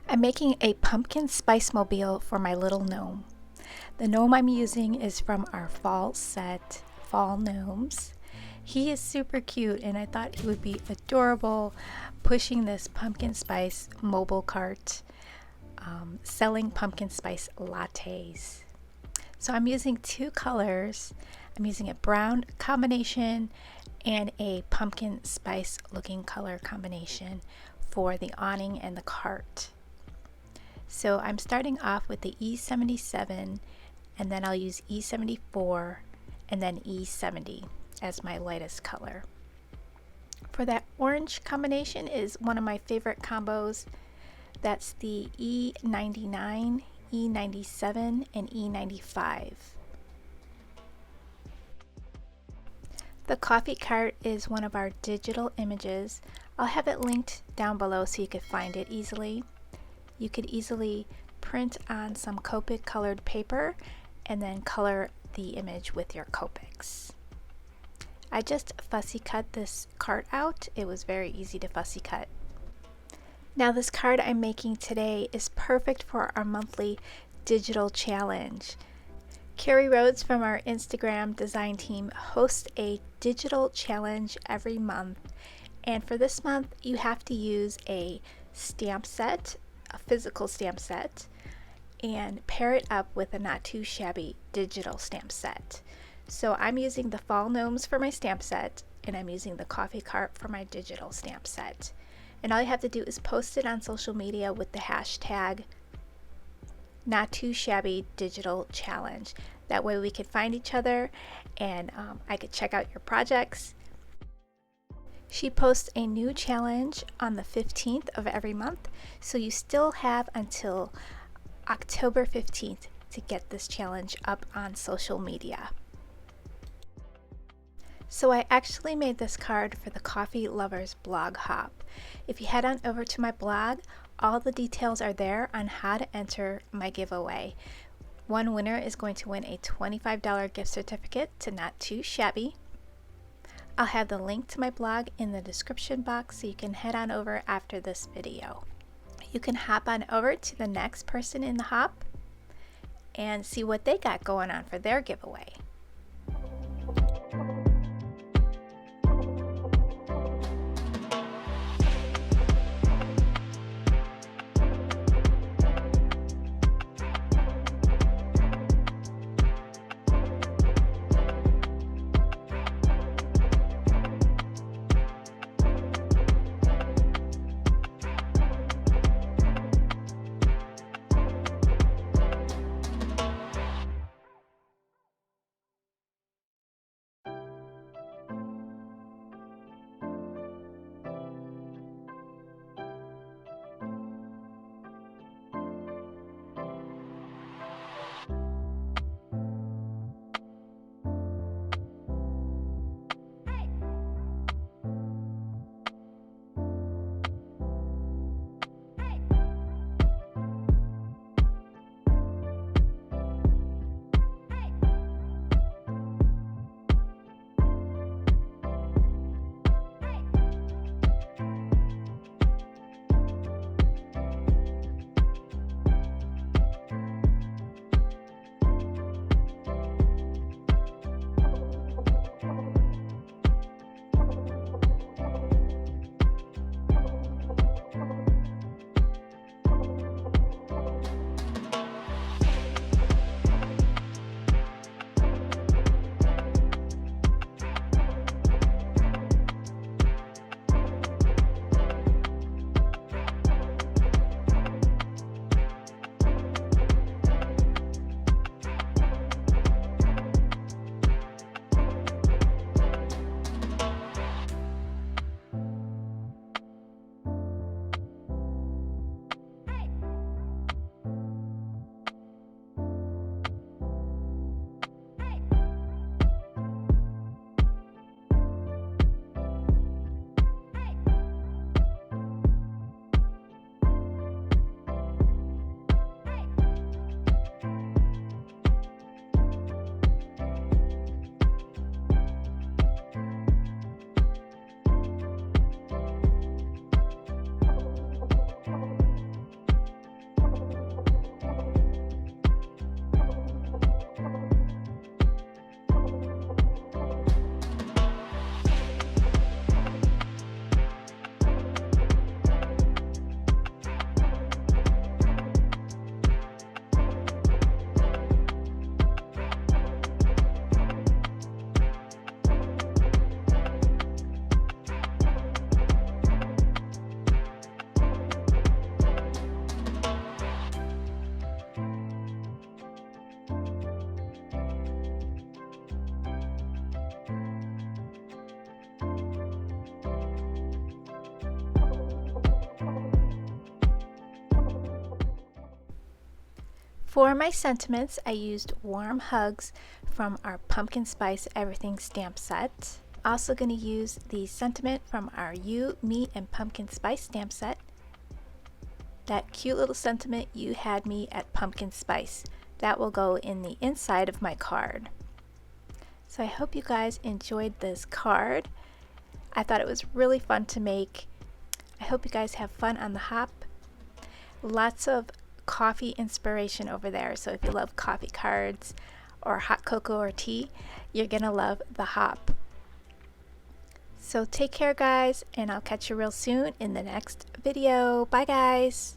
I'm making a pumpkin spice mobile for my little gnome. The gnome I'm using is from our fall set, Fall Gnomes. He is super cute and I thought he would be adorable pushing this pumpkin spice mobile cart, selling pumpkin spice lattes. So I'm using two colors. I'm using a brown combination and a pumpkin spice looking color combination for the awning and the cart. So I'm starting off with the E77 and then I'll use E74 and then E70 as my lightest color. For that orange combination is one of my favorite combos. That's the E99, E97, and E95. The coffee cart is one of our digital images. I'll have it linked down below so you could find it easily. You could easily print on some Copic colored paper and then color the image with your Copics. I just fussy cut this card out. It was very easy to fussy cut. Now this card I'm making today is perfect for our monthly digital challenge. Carrie Rhodes from our Instagram design team hosts a digital challenge every month, and for this month you have to use a stamp set, a physical stamp set, and pair it up with a not too shabby digital stamp set. So I'm using the Fall Gnomes for my stamp set and I'm using the coffee cart for my digital stamp set. And all you have to do is post it on social media with the hashtag not too shabby digital challenge. That way we could find each other and I could check out your projects. She posts a new challenge on the 15th of every month, so you still have until October 15th to get this challenge up on social media. So I actually made this card for the Coffee Lovers blog hop. If you head on over to my blog, all the details are there on how to enter my giveaway. One winner is going to win a $25 gift certificate to Not Too Shabby. I'll have the link to my blog in the description box so you can head on over after this video. You can hop on over to the next person in the hop and see what they got going on for their giveaway. For my sentiments, I used Warm Hugs from our Pumpkin Spice Everything stamp set. Also going to use the sentiment from our You, Me, and Pumpkin Spice stamp set. That cute little sentiment, "You had me at pumpkin spice." That will go in the inside of my card. So I hope you guys enjoyed this card. I thought it was really fun to make. I hope you guys have fun on the hop. Lots of coffee inspiration over there. So if you love coffee cards or hot cocoa or tea, you're gonna love the hop. So take care guys, and I'll catch you real soon in the next video. Bye guys!